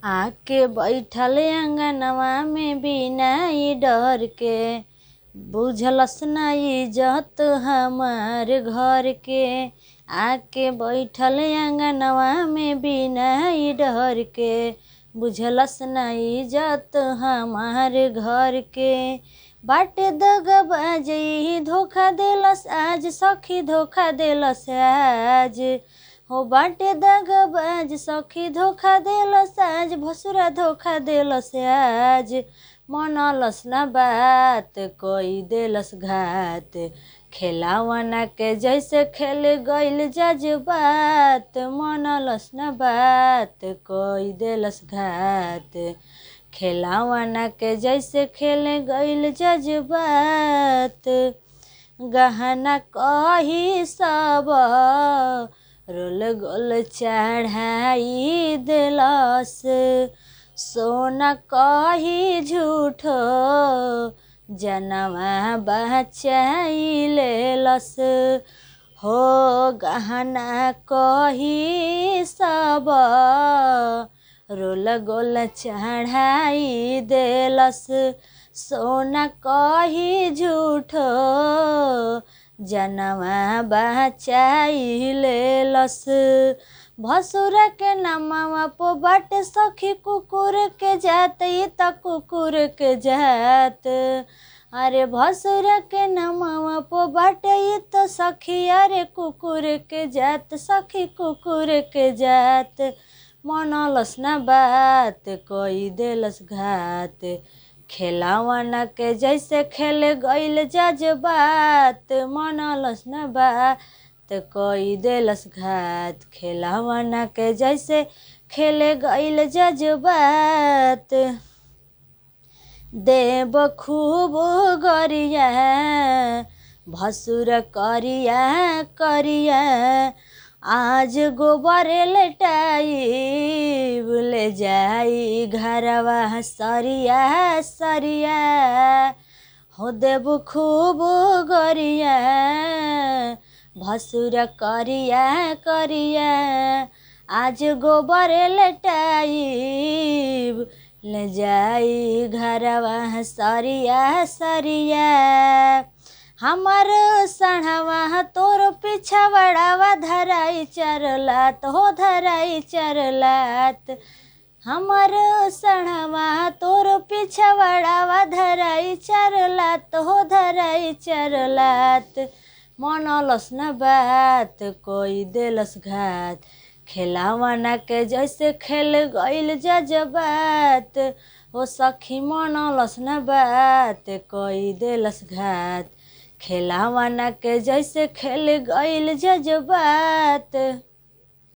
आके बैठल अंगनवा में बिना डर के, बुझलस ना इज्जत हमार घर के। आके बैठल अंगनवा में बिना डर के, बुझलस ना इज्जत हमार घर के। बाटे दगाबाज धोखा देलस आज, सखी धोखा देलस आज। हो बाटे दगाबाज सखी धोखा देलस आज, भसुरा धोखा देलस आज। मनलस ना बात कोई देलस घात, खेलावना के जैसे खेल गइल जज्बात। मनलस ना बात कोई देलस घात, खेलावना के जैसे खेल गइल जज्बात। गहना कही सब रोल गोल चढ़ाई देलस, सोना कही झूठो जनवा बचाई लेलस। हो गहना कही सब रोल गोल चढ़ाई देलस, सोना कही झूठो जनवा बचाई लेलस। भसुरा के नमवा पो बाटे सखी कुकुर के जात, ये त कुकुर के जात। अरे भसुरा के नमवा पो बाटे ये तो सखी, अरे कुकुर के जात, सखी कुकुर के जात। मनलस ना बात कोई देलस घात, खेलावना के जैसे खेल गइल जज्बात। मनलस ना बात कोई देलस घात, खेलावना के जैसे खेल गइल जज्बात। देव खूब गरिया भसुर करिया करिया, आज गोबर लेटाई ले जाई घरवा सरिया सरिया। हो देव खूब गरिया भसुर करिया करिया, आज गोबर लेटाई ले जाई घरवा सरिया सरिया। हमार सढ़वा तोर पिछवड़ावा धराई चरलात, हो धराई चरलात। हमार सढ़वा तोर पिछवड़ावा धराई चरलात, हो धराई चरलात। मनलस ना बात कोई देलस घात, खेलावना के जैसे खेल गइल जज्बात। हो सखी मनलस ना बात कोई देलस घात, खेलावना के जैसे खेल गइल जज्बात।